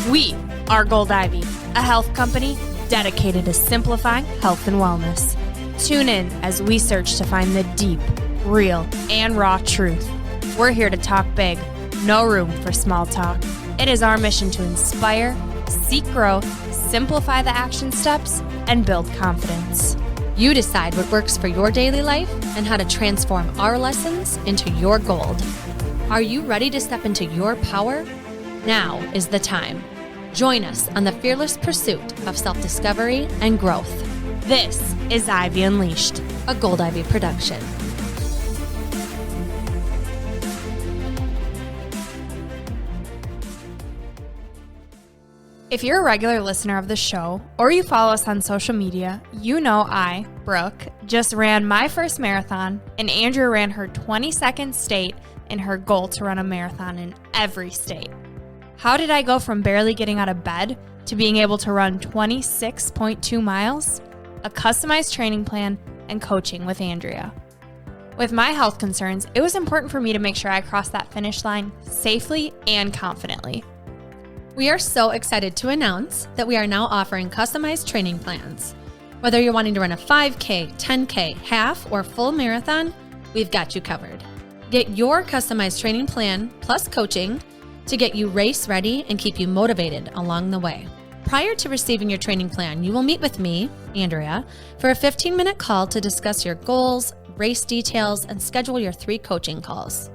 We are Gold Ivy, a health company dedicated to simplifying health and wellness. Tune in as we search to find the deep, real, and raw truth. We're here to talk big, no room for small talk. It is our mission to inspire, seek growth, simplify the action steps, and build confidence. You decide what works for your daily life and how to transform our lessons into your gold. Are you ready to step into your power? Now is the time. Join us on the fearless pursuit of self-discovery and growth. This is Ivy Unleashed, a Gold Ivy production. If you're a regular listener of the show, or you follow us on social media, you know I, Brooke, just ran my first marathon, and Andrea ran her 22nd state in her goal to run a marathon in every state. How did I go from barely getting out of bed to being able to run 26.2 miles? A customized training plan and coaching with Andrea. With my health concerns, it was important for me to make sure I crossed that finish line safely and confidently. We are so excited to announce that we are now offering customized training plans. Whether you're wanting to run a 5K, 10K, half, or full marathon, we've got you covered. Get your customized training plan plus coaching to get you race ready and keep you motivated along the way. Prior to receiving your training plan, you will meet with me, Andrea, for a 15-minute call to discuss your goals, race details, and schedule your 3 coaching calls.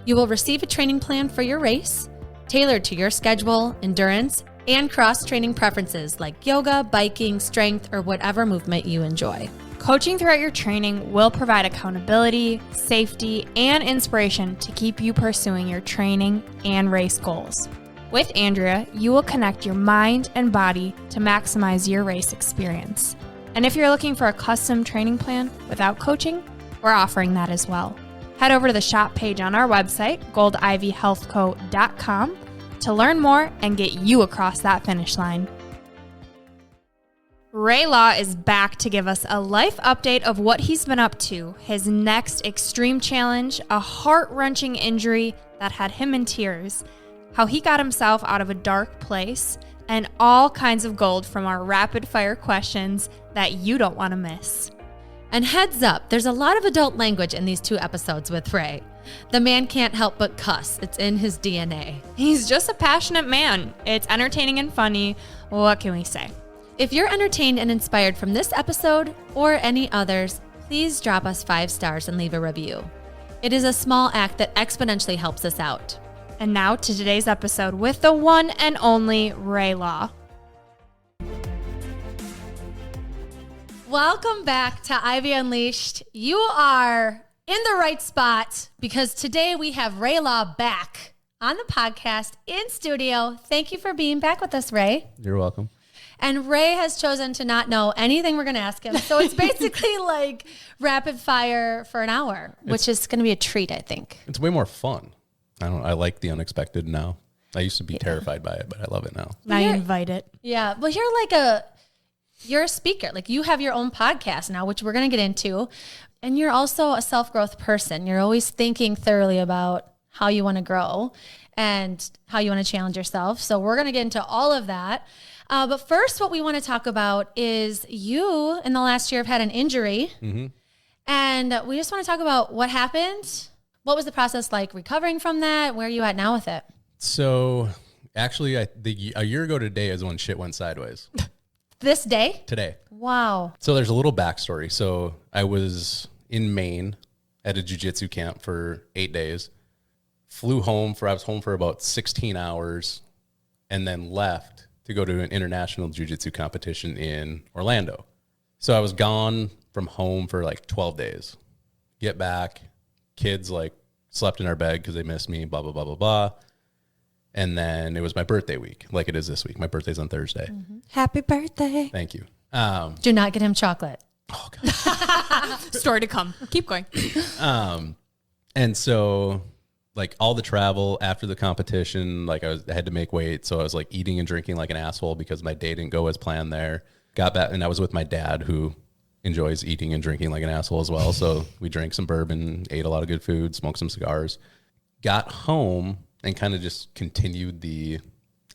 You will receive a training plan for your race, tailored to your schedule, endurance, and cross-training preferences like yoga, biking, strength, or whatever movement you enjoy. Coaching throughout your training will provide accountability, safety, and inspiration to keep you pursuing your training and race goals. With Andrea, you will connect your mind and body to maximize your race experience. And if you're looking for a custom training plan without coaching, we're offering that as well. Head over to the shop page on our website, goldivyhealthco.com, to learn more and get you across that finish line. Ray Law is back to give us a life update of what he's been up to, his next extreme challenge, a heart-wrenching injury that had him in tears, how he got himself out of a dark place, and all kinds of gold from our rapid-fire questions that you don't want to miss. And heads up, there's a lot of adult language in these 2 episodes with Ray. The man can't help but cuss. It's in his DNA. He's just a passionate man. It's entertaining and funny. What can we say? If you're entertained and inspired from this episode or any others, please drop us 5 stars and leave a review. It is a small act that exponentially helps us out. And now to today's episode with the one and only Ray Law. Welcome back to Ivy Unleashed. You are in the right spot because today we have Ray Law back on the podcast in studio. Thank you for being back with us, Ray. You're welcome. And Ray has chosen to not know anything we're going to ask him. So it's basically like rapid fire for an hour, which is going to be a treat, I think. It's way more fun. I like the unexpected now. I used to be terrified by it, but I love it now. Now you invite it. Yeah. Well, you're a speaker. Like you have your own podcast now, which we're going to get into. And you're also a self-growth person. You're always thinking thoroughly about how you want to grow and how you want to challenge yourself. So we're going to get into all of that. But first, what we want to talk about is you in the last year have had an injury. Mm-hmm. And we just want to talk about what happened. What was the process like recovering from that? Where are you at now with it? So actually, a year ago today is when shit went sideways. This day? Today. Wow. So there's a little backstory. So I was in Maine at a jiu-jitsu camp for 8 days. I was home for about 16 hours and then left to go to an international jiu-jitsu competition in Orlando. So I was gone from home for like 12 days. Get back, kids like slept in our bed because they missed me, blah, blah, blah, blah, blah. And then it was my birthday week, like it is this week. My birthday's on Thursday. Mm-hmm. Happy birthday. Thank you. Do not get him chocolate. Oh, God. Story to come. Keep going. And so like all the travel after the competition, like I had to make weight. So I was like eating and drinking like an asshole because my day didn't go as planned there. Got back and I was with my dad who enjoys eating and drinking like an asshole as well. So we drank some bourbon, ate a lot of good food, smoked some cigars, got home and kind of just continued the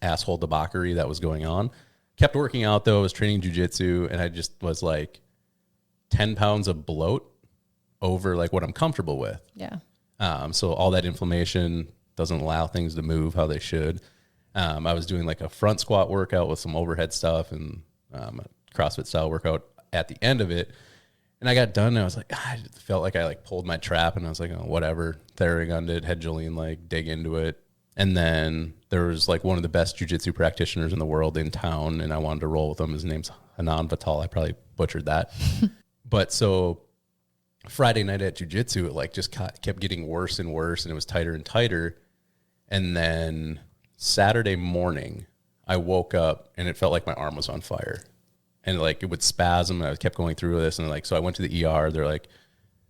asshole debauchery that was going on. Kept working out though. I was training jujitsu, and I just was like 10 pounds of bloat over like what I'm comfortable with. Yeah. So all that inflammation doesn't allow things to move how they should. I was doing like a front squat workout with some overhead stuff and a CrossFit style workout at the end of it. And I got done and I was like, I felt like I like pulled my trap, and I was like, oh, whatever. Theragun did, had Jolene like dig into it. And then there was like one of the best jiu-jitsu practitioners in the world in town, and I wanted to roll with him. His name's Hanan Vital. I probably butchered that. But so Friday night at jiu-jitsu, it like just kept getting worse and worse, and it was tighter and tighter. And then Saturday morning, I woke up and it felt like my arm was on fire, and like it would spasm, and I kept going through this. And like, so I went to the ER. They're like,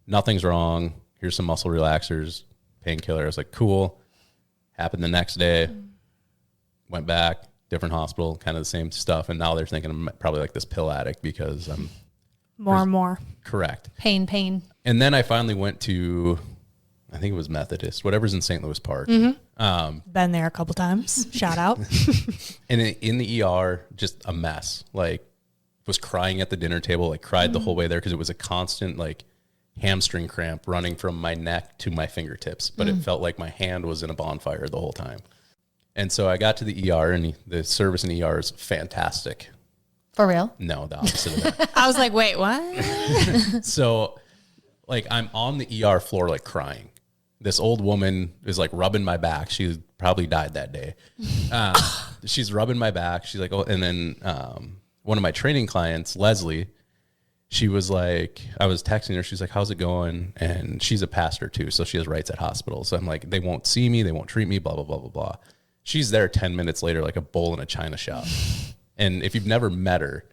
nothing's wrong. Here's some muscle relaxers, painkiller. I was like, cool. Happened the next day, went back, different hospital, kind of the same stuff. And now they're thinking I'm probably like this pill addict because I'm more and more. Correct. Pain. And then I finally went to, I think it was Methodist, whatever's in St. Louis Park. Been there a couple times. Shout out. And in the ER, just a mess. Like, was crying at the dinner table, like cried the whole way there because it was a constant like hamstring cramp running from my neck to my fingertips, but it felt like my hand was in a bonfire the whole time. And so I got to the ER, and the service in the ER is fantastic. For real? No, the opposite of that. I was like, wait, what? So like I'm on the ER floor, like crying. This old woman is like rubbing my back. She probably died that day. She's rubbing my back. She's like, oh, and then one of my training clients, Leslie, she was like, I was texting her. She's like, how's it going? And she's a pastor too. So she has rights at hospitals. So I'm like, they won't see me. They won't treat me, blah, blah, blah, blah, blah. She's there 10 minutes later, like a bull in a china shop. And if you've never met her,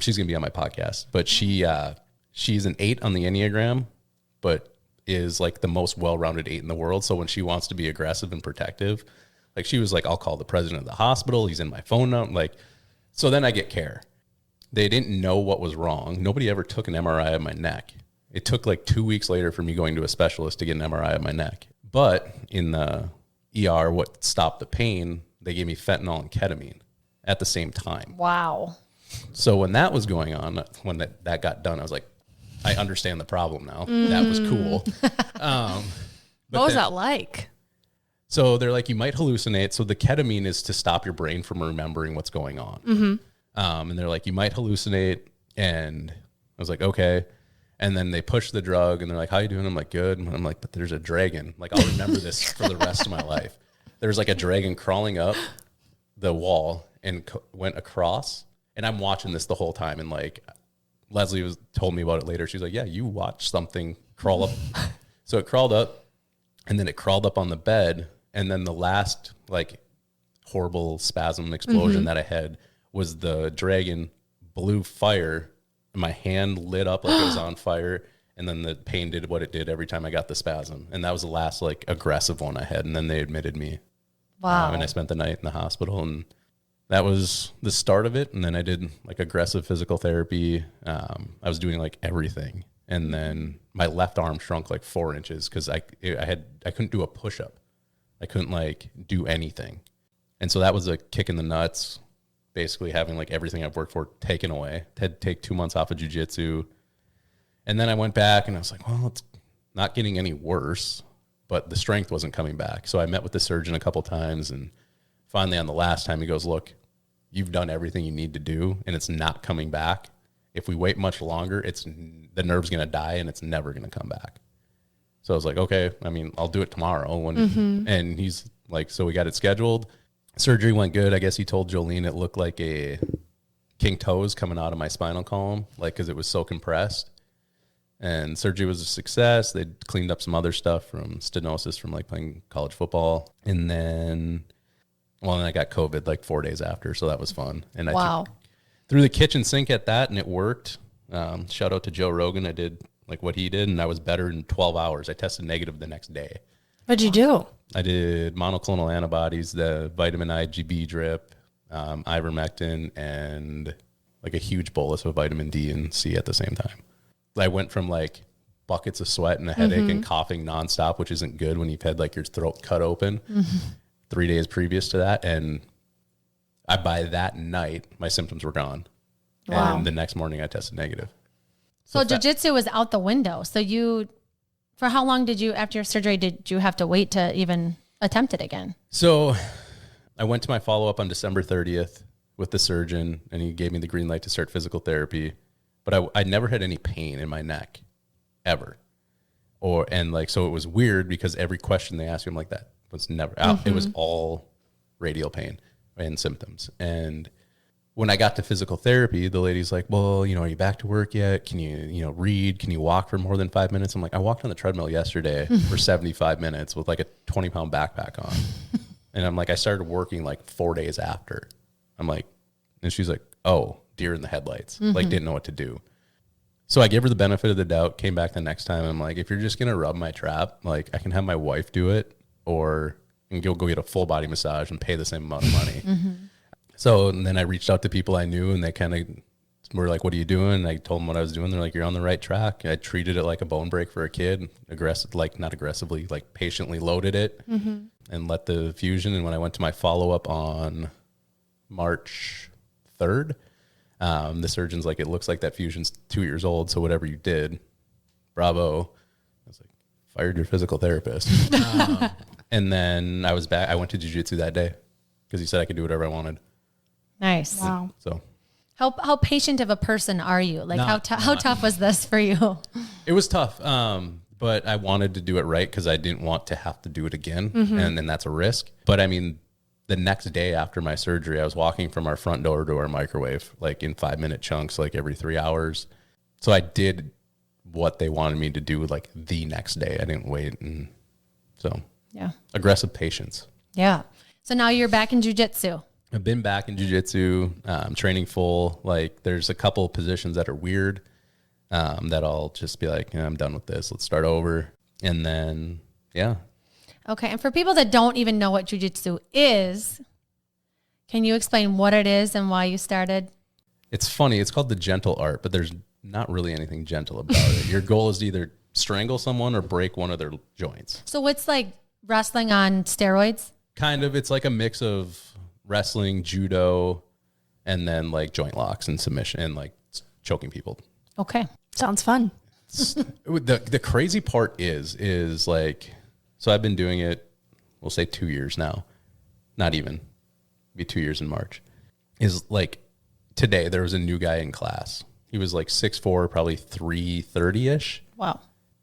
she's going to be on my podcast, but she's an 8 on the Enneagram, but is like the most well-rounded 8 in the world. So when she wants to be aggressive and protective, like she was like, I'll call the president of the hospital. He's in my phone now. Like, so then I get care. They didn't know what was wrong. Nobody ever took an MRI of my neck. It took like 2 weeks later for me going to a specialist to get an MRI of my neck. But in the ER, what stopped the pain, they gave me fentanyl and ketamine at the same time. Wow. So when that was going on, when that got done, I was like, I understand the problem now. That was cool. What was that like? So they're like, you might hallucinate. So the ketamine is to stop your brain from remembering what's going on. And they're like, you might hallucinate. And I was like, okay. And then they push the drug, and they're like, how you doing? I'm like, good. And I'm like, but there's a dragon. Like, I'll remember this for the rest of my life. There's like a dragon crawling up the wall and went across. And I'm watching this the whole time. And like, Leslie told me about it later. She's like, yeah, you watched something crawl up. So it crawled up, and then it crawled up on the bed. And then the last like horrible spasm explosion that I had was the dragon blew fire, and my hand lit up like it was on fire. And then the pain did what it did every time I got the spasm. And that was the last like aggressive one I had. And then they admitted me. Wow. And I spent the night in the hospital, and that was the start of it. And then I did like aggressive physical therapy. I was doing like everything. And then my left arm shrunk like 4 inches because I couldn't do a push-up. I couldn't like do anything. And so that was a kick in the nuts, basically having like everything I've worked for taken away. Had to take 2 months off of jiu-jitsu. And then I went back, and I was like, well, it's not getting any worse, but the strength wasn't coming back. So I met with the surgeon a couple times, and finally on the last time he goes, look, you've done everything you need to do, and it's not coming back. If we wait much longer, the nerve's going to die, and it's never going to come back. So I was like, okay, I mean, I'll do it tomorrow. And he's like, so we got it scheduled. Surgery went good. I guess he told Jolene it looked like a king toes coming out of my spinal column, like, because it was so compressed. And surgery was a success. They cleaned up some other stuff from stenosis from like playing college football. And then, then I got COVID like 4 days after. So that was fun. And I threw the kitchen sink at that, and it worked. Shout out to Joe Rogan. I did like what he did, and I was better in 12 hours. I tested negative the next day. What'd you do? I did monoclonal antibodies, the vitamin IgB drip, ivermectin, and like a huge bolus of vitamin D and C at the same time. I went from like buckets of sweat and a headache and coughing nonstop, which isn't good when you've had like your throat cut open 3 days previous to that. And By that night, my symptoms were gone. Wow. And the next morning I tested negative. So jiu-jitsu was out the window. So for how long after your surgery, did you have to wait to even attempt it again? So I went to my follow-up on December 30th with the surgeon, and he gave me the green light to start physical therapy. But I never had any pain in my neck, ever. So it was weird because every question they asked me, I'm like, that was never out. It was all radial pain and symptoms. And when I got to physical therapy, the lady's like, well, are you back to work yet? Can you, read? Can you walk for more than 5 minutes? I'm like, I walked on the treadmill yesterday for 75 minutes with like a 20-pound backpack on. And I'm like, I started working like 4 days after. I'm like, and she's like, oh, deer in the headlights. Like, didn't know what to do. So I gave her the benefit of the doubt, came back the next time. I'm like, if you're just going to rub my trap, like I can have my wife do it, or and go get a full body massage and pay the same amount of money. So and then I reached out to people I knew, and they kind of were like, what are you doing? And I told them what I was doing. They're like, you're on the right track. I treated it like a bone break for a kid, not aggressively, like patiently loaded it and let the fusion. And when I went to my follow-up on March 3rd, the surgeon's like, it looks like that fusion's 2 years old. So whatever you did, bravo. I was like, fired your physical therapist. And then I was back. I went to jiu-jitsu that day because he said I could do whatever I wanted. Nice. Wow. So how patient of a person are you? Like how tough was this for you? it was tough. But I wanted to do it right because I didn't want to have to do it again. And then that's a risk. But I mean, the next day after my surgery, I was walking from our front door to our microwave, like in 5-minute chunks, like every 3 hours. So I did what they wanted me to do, like the next day. I didn't wait. And so yeah, aggressive patience. Yeah. So now you're back in jiu-jitsu. I've been back in jiu-jitsu, training full. Like there's a couple of positions that are weird that I'll just be like, I'm done with this. Let's start over. And then, yeah. Okay. And for people that don't even know what jiu-jitsu is, can you explain what it is and why you started? It's funny. It's called the gentle art, but there's not really anything gentle about it. Your goal is to either strangle someone or break one of their joints. So what's like wrestling on steroids? Kind of. It's like a mix of wrestling, judo, and then like joint locks and submission and like choking people. Okay. Sounds fun. The crazy part is like, so I've been doing it, we'll say 2 years now. Not even. Be 2 years in March. Is like today there was a new guy in class. He was like 6'4", probably 330-ish. Wow.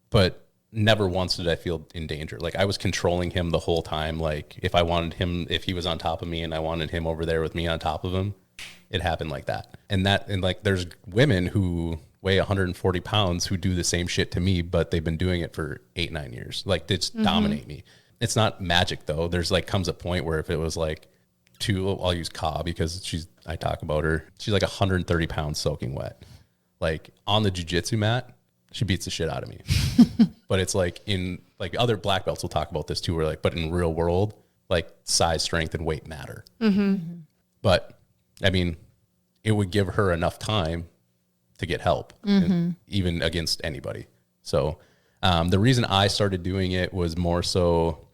But never once did I feel in danger. Like I was controlling him the whole time. Like if I wanted him, if he was on top of me and I wanted him over there with me on top of him, it happened like that. And like there's women who weigh 140 pounds who do the same shit to me, but they've been doing it for 8-9 years. Like they just dominate me. It's not magic though. There's like comes a point where if it was like I'll use Ka because I talk about her. She's like 130 pounds soaking wet. Like on the jiu-jitsu mat, she beats the shit out of me. But it's like in like other black belts will talk about this too, where like, but in real world, like size, strength, and weight matter. But I mean, it would give her enough time to get help, even against anybody. So the reason I started doing it was more so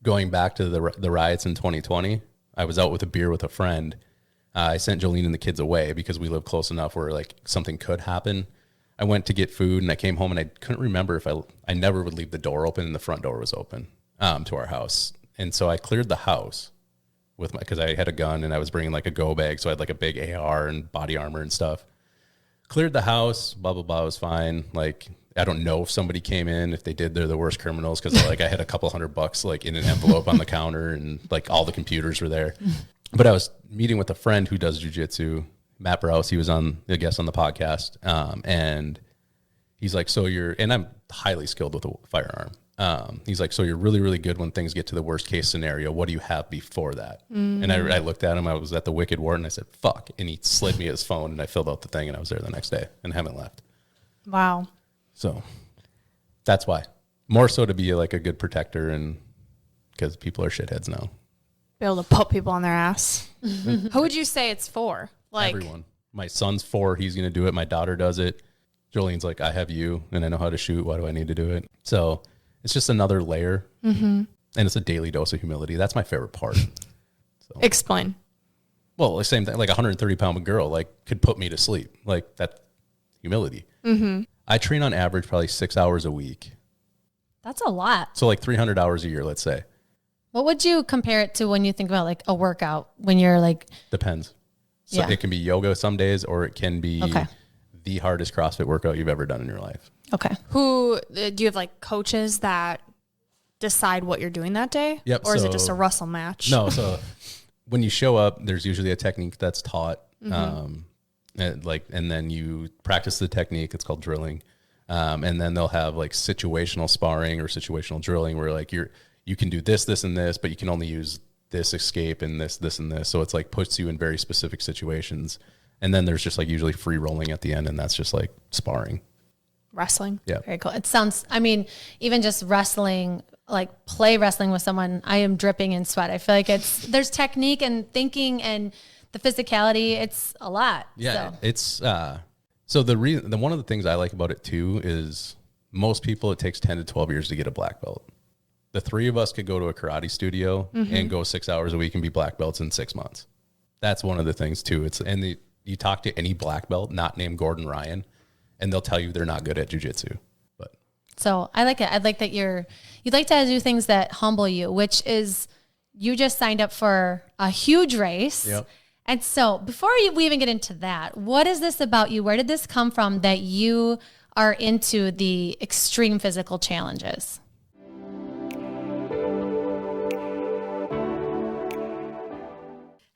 going back to the riots in 2020. I was out with a beer with a friend. I sent Jolene and the kids away because we live close enough where like something could happen. I went to get food and I came home and I couldn't remember if I never would leave the door open and the front door was open to our house. And so I cleared the house because I had a gun and I was bringing like a go bag. So I had like a big AR and body armor and stuff. Cleared the house, blah, blah, blah. It was fine. Like, I don't know if somebody came in. If they did, they're the worst criminals. Cause like I had a couple $100 like in an envelope on the counter and like all the computers were there. But I was meeting with a friend who does jujitsu, Matt Browse. He was on the guest on the podcast. And he's like, and I'm highly skilled with a firearm. He's like, so you're really, really good when things get to the worst case scenario. What do you have before that? And I looked at him. I was at the Wicked Wart and I said, fuck. And he slid me his phone and I filled out the thing and I was there the next day and haven't left. Wow. So that's why. More so to be like a good protector and because people are shitheads now. Be able to put people on their ass. Who would you say it's for? Like everyone. My son's 4. He's going to do it. My daughter does it. Jolene's like, I have you and I know how to shoot. Why do I need to do it? So it's just another layer. And it's a daily dose of humility. That's my favorite part. So. Explain. Well, the same thing, like 130-pound girl, like could put me to sleep. Like that humility. I train on average probably 6 hours a week. That's a lot. So like 300 hours a year, let's say. What would you compare it to when you think about like a workout when you're like? Depends. So it can be yoga some days, or it can be the hardest CrossFit workout you've ever done in your life. Okay. Who do you have like coaches that decide what you're doing that day? Yep. Or is it just a Russell match? No. So when you show up, there's usually a technique that's taught. And then you practice the technique. It's called drilling. And then they'll have like situational sparring or situational drilling where like you can do this, this, and this, but you can only use this escape and this, and this. So it's like puts you in very specific situations. And then there's just like usually free rolling at the end. And that's just like sparring. Wrestling. Yeah. Very cool. It sounds, I mean, even just wrestling, like play wrestling with someone, I am dripping in sweat. I feel like there's technique and thinking and the physicality. It's a lot. Yeah. So. It's, so one of the things I like about it too is most people, it takes 10 to 12 years to get a black belt. The three of us could go to a karate studio and go 6 hours a week and be black belts in 6 months. That's one of the things too. You talk to any black belt not named Gordon Ryan, and they'll tell you they're not good at jiu-jitsu. But so I like it. I'd like that you'd like to do things that humble you, which is you just signed up for a huge race. Yep. And so before we even get into that, what is this about you? Where did this come from that you are into the extreme physical challenges?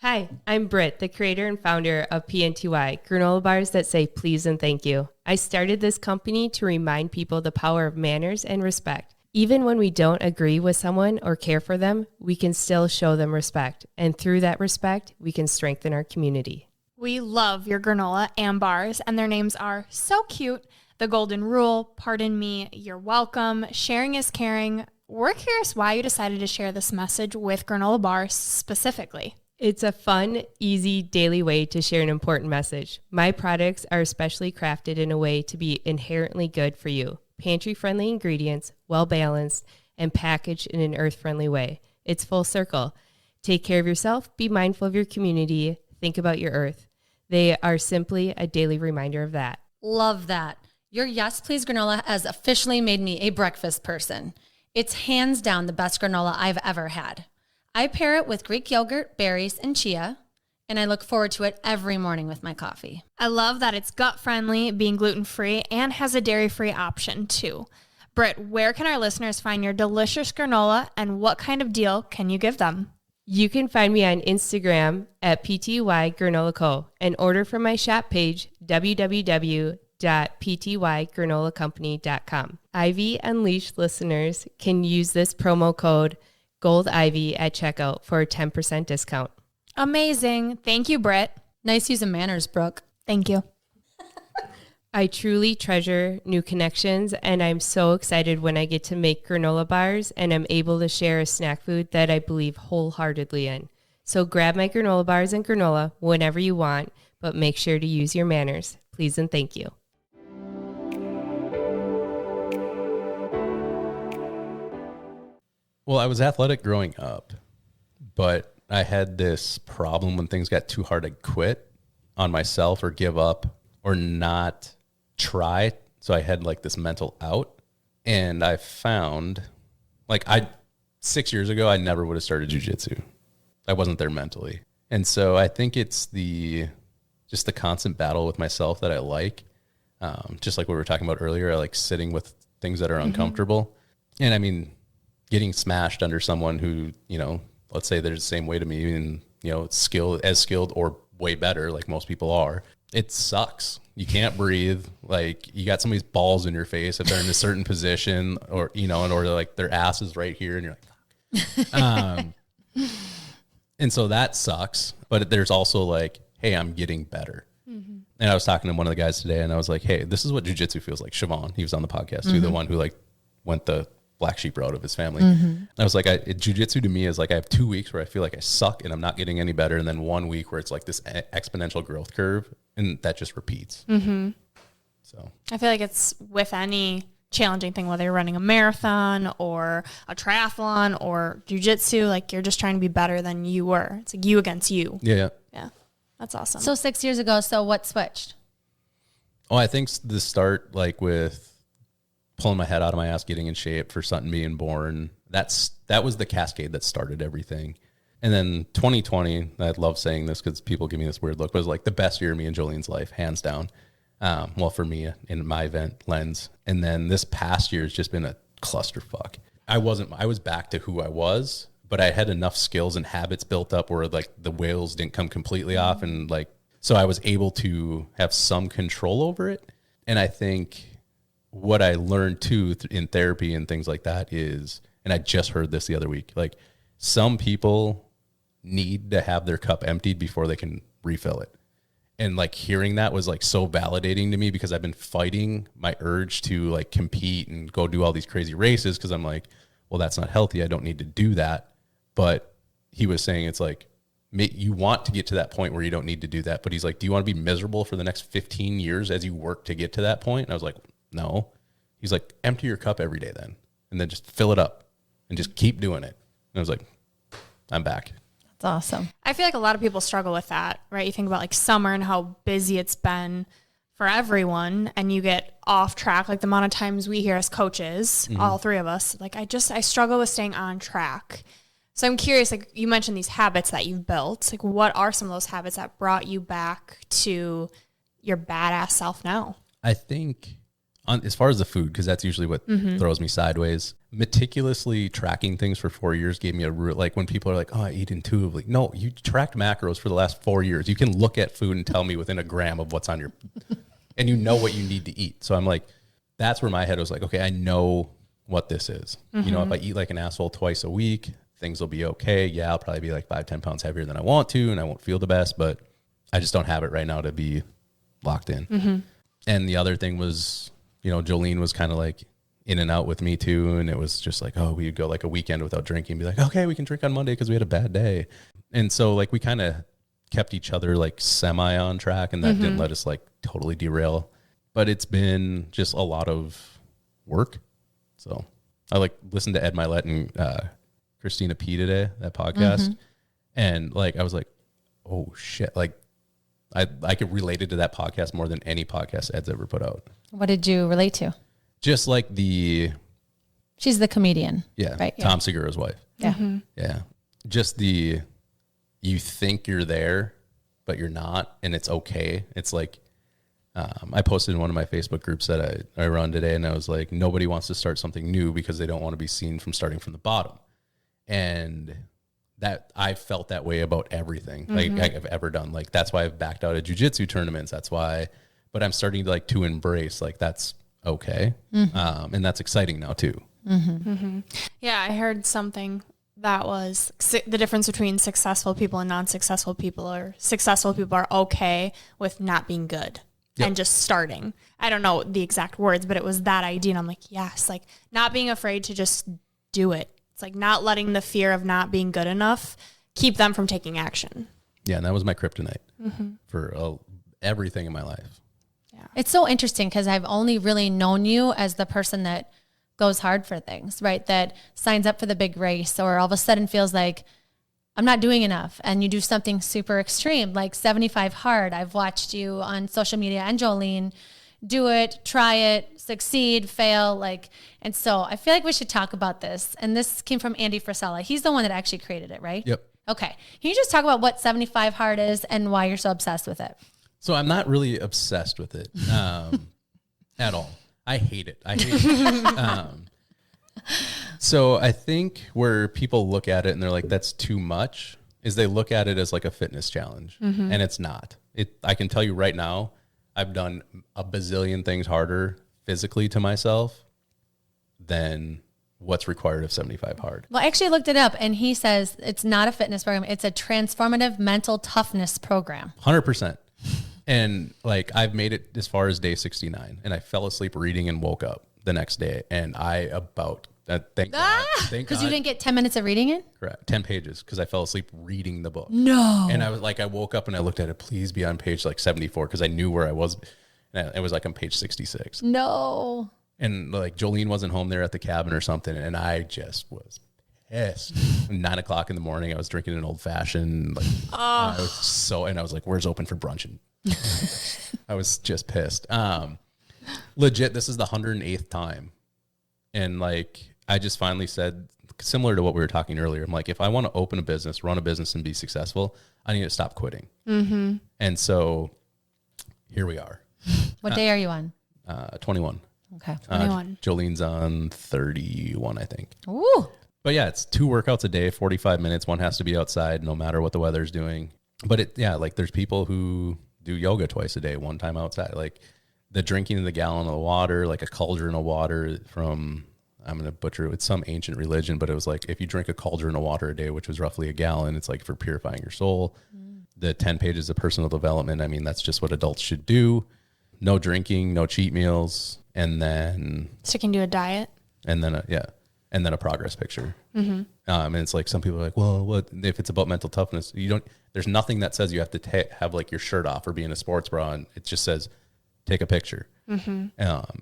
Hi, I'm Britt, the creator and founder of PNTY, granola bars that say please and thank you. I started this company to remind people the power of manners and respect. Even when we don't agree with someone or care for them, we can still show them respect. And through that respect, we can strengthen our community. We love your granola and bars, and their names are so cute. The Golden Rule, Pardon Me, You're Welcome, Sharing is Caring. We're curious why you decided to share this message with granola bars specifically. It's a fun, easy, daily way to share an important message. My products are especially crafted in a way to be inherently good for you. Pantry-friendly ingredients, well-balanced, and packaged in an earth-friendly way. It's full circle. Take care of yourself, be mindful of your community, think about your earth. They are simply a daily reminder of that. Love that. Your Yes Please granola has officially made me a breakfast person. It's hands down the best granola I've ever had. I pair it with Greek yogurt, berries, and chia, and I look forward to it every morning with my coffee. I love that it's gut-friendly, being gluten-free, and has a dairy-free option too. Britt, where can our listeners find your delicious granola, and what kind of deal can you give them? You can find me on Instagram at PTY Granola Co. and order from my shop page, www.ptygranolacompany.com. Ivy Unleashed listeners can use this promo code Gold Ivy at checkout for a 10% discount. Amazing. Thank you, Britt. Nice use of manners, Brooke. Thank you. I truly treasure new connections, and I'm so excited when I get to make granola bars and I'm able to share a snack food that I believe wholeheartedly in. So grab my granola bars and granola whenever you want, but make sure to use your manners. Please and thank you. Well, I was athletic growing up, but I had this problem when things got too hard to quit on myself or give up or not try. So I had like this mental out, and I found 6 years ago, I never would have started jiu-jitsu. I wasn't there mentally. And so I think it's just the constant battle with myself that I like. Just like what we were talking about earlier, I like sitting with things that are uncomfortable. And I mean, getting smashed under someone who, let's say they're the same way to me and, skilled or way better, like most people are, it sucks. You can't breathe. Like you got somebody's balls in your face if they're in a certain position or, or like their ass is right here and you're like, fuck. And so that sucks. But there's also like, hey, I'm getting better. Mm-hmm. And I was talking to one of the guys today and I was like, hey, this is what jiu-jitsu feels like. Siobhan, he was on the podcast too, the one who went the black sheep route of his family. I was like, jiu-jitsu to me is like, I have 2 weeks where I feel like I suck and I'm not getting any better. And then 1 week where it's like this exponential growth curve and that just repeats. Mm-hmm. So I feel like it's with any challenging thing, whether you're running a marathon or a triathlon or jiu-jitsu, like you're just trying to be better than you were. It's like you against you. Yeah. Yeah. That's awesome. So 6 years ago, so what switched? Oh, I think the start, like with pulling my head out of my ass, getting in shape for Sutton being born, that was the cascade that started everything. And then 2020, I love saying this because people give me this weird look, was like the best year of me and Jolene's life, hands down. Well, for me in my event lens. And then this past year has just been a clusterfuck. I was back to who I was, but I had enough skills and habits built up where like the wheels didn't come completely off. And like, so I was able to have some control over it. And I think what I learned too in therapy and things like that is, and I just heard this the other week, like some people need to have their cup emptied before they can refill it. And like hearing that was like so validating to me because I've been fighting my urge to like compete and go do all these crazy races because I'm like, well, that's not healthy. I don't need to do that. But he was saying it's like, you want to get to that point where you don't need to do that. But he's like, do you want to be miserable for the next 15 years as you work to get to that point? And I was like, no. He's like, empty your cup every day then. And then just fill it up and just keep doing it. And I was like, I'm back. That's awesome. I feel like a lot of people struggle with that, right? You think about like summer and how busy it's been for everyone and you get off track. Like the amount of times we hear as coaches, all three of us, like I struggle with staying on track. So I'm curious, like you mentioned these habits that you've built, like what are some of those habits that brought you back to your badass self now? I think as far as the food, because that's usually what throws me sideways, meticulously tracking things for 4 years gave me a real, like when people are like, oh, I eat intuitively. No, you tracked macros for the last 4 years. You can look at food and tell me within a gram of what's on your, and you know what you need to eat. So I'm like, that's where my head was like, okay, I know what this is. You know, if I eat like an asshole twice a week, things will be okay. Yeah, I'll probably be like 5-10 pounds heavier than I want to, and I won't feel the best, but I just don't have it right now to be locked in. And the other thing was, you know, Jolene was kind of like in and out with me too. And it was just like, oh, we'd go like a weekend without drinking and be like, okay, we can drink on Monday because we had a bad day. And so like we kind of kept each other like semi on track, and that didn't let us like totally derail. But it's been just a lot of work. So I like listened to Ed Milet and Christina P today, that podcast. And like, I was like, oh shit. Like I could relate it to that podcast more than any podcast Ed's ever put out. What did you relate to? Just like she's the comedian. Yeah. Right. Tom Segura's wife. Yeah. Yeah. Just you think you're there, but you're not, and it's okay. It's like, I posted in one of my Facebook groups that I run today, and I was like, nobody wants to start something new because they don't want to be seen from starting from the bottom. And that I felt that way about everything like I've ever done. Like, that's why I've backed out of jiu-jitsu tournaments. That's why, but I'm starting to like to embrace, like, that's okay. And that's exciting now too. Yeah. I heard something that was the difference between successful people and non-successful people, or successful people are okay with not being good and just starting. I don't know the exact words, but it was that idea. And I'm like, yes, like not being afraid to just do it. It's like not letting the fear of not being good enough keep them from taking action. Yeah. And that was my kryptonite for everything in my life. Yeah. It's so interesting because I've only really known you as the person that goes hard for things, right? That signs up for the big race, or all of a sudden feels like I'm not doing enough, and you do something super extreme, like 75 hard. I've watched you on social media and Jolene do it, try it, succeed, fail, like, and so I feel like we should talk about this. And this came from Andy Frisella. He's the one that actually created it, right? Yep. Okay. Can you just talk about what 75 hard is and why you're so obsessed with it? So I'm not really obsessed with it at all. I hate it. So I think where people look at it and they're like, that's too much, is they look at it as like a fitness challenge. And it's not. I can tell you right now, I've done a bazillion things harder physically to myself than what's required of 75 hard. Well, I actually looked it up, and he says it's not a fitness program. It's a transformative mental toughness program. 100%. And like, I've made it as far as day 69, and I fell asleep reading and woke up the next day. And thank God. Because you didn't get 10 minutes of reading it? Correct. 10 pages because I fell asleep reading the book. No. And I was like, I woke up and I looked at it, please be on page like 74, because I knew where I was. And it was like on page 66. No. And like Jolene wasn't home there at the cabin or something. And I just was pissed. 9 o'clock in the morning, I was drinking an old fashioned. Like, I was like, where's open for brunch? And I was just pissed. Legit, this is the 108th time. And like, I just finally said, similar to what we were talking earlier, I'm like, if I want to open a business, run a business and be successful, I need to stop quitting. Mm-hmm. And so here we are. What day are you on? 21. Okay. 21. Jolene's on 31, I think. Ooh. But yeah, it's 2 workouts a day, 45 minutes. One has to be outside no matter what the weather's doing. But like there's people who do yoga twice a day, 1 time outside. Like the drinking of the gallon of water, like a cauldron of water from, I'm going to butcher it, with some ancient religion, but it was like if you drink a cauldron of water a day, which was roughly a gallon, it's like for purifying your soul. The 10 pages of personal development, I mean, that's just what adults should do. No drinking, no cheat meals, and then Sticking to a diet. and then a progress picture. Mm-hmm. And it's like some people are like, well, what if it's about mental toughness? There's nothing that says you have to have like your shirt off or be in a sports bra, and it just says take a picture. Mm-hmm.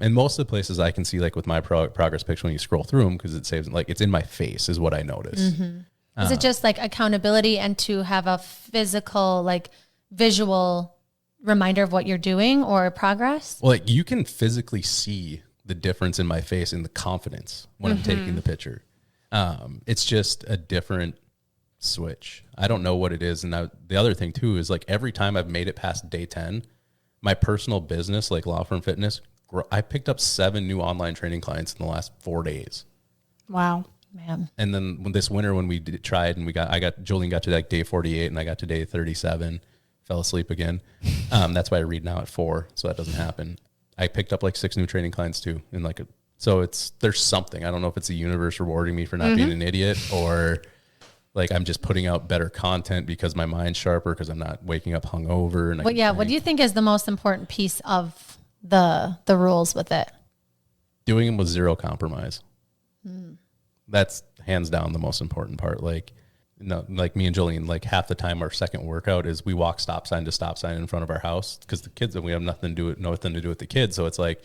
And most of the places I can see, like with my progress picture, when you scroll through them, because it saves, like it's in my face is what I notice. Mm-hmm. Is it just like accountability and to have a physical, like visual reminder of what you're doing or progress? Well, like you can physically see the difference in my face and the confidence when I'm taking the picture. It's just a different switch. I don't know what it is. And the other thing too is like every time I've made it past day 10, my personal business, like Law Firm Fitness, I picked up 7 new online training clients in the last 4 days. Wow. Man. And then this winter when we tried and Jolene got to like day 48 and I got to day 37, fell asleep again. That's why I read now at 4. So that doesn't happen. I picked up like 6 new training clients too. And there's something, I don't know if it's the universe rewarding me for not being an idiot, or like I'm just putting out better content because my mind's sharper, because I'm not waking up hungover. And what do you think is the most important piece of the rules with it? Doing them with zero compromise. That's hands down the most important part. Like, like me and Jolene, like half the time our second workout is we walk stop sign to stop sign in front of our house, because the kids, and we have nothing to do with the kids. So it's like,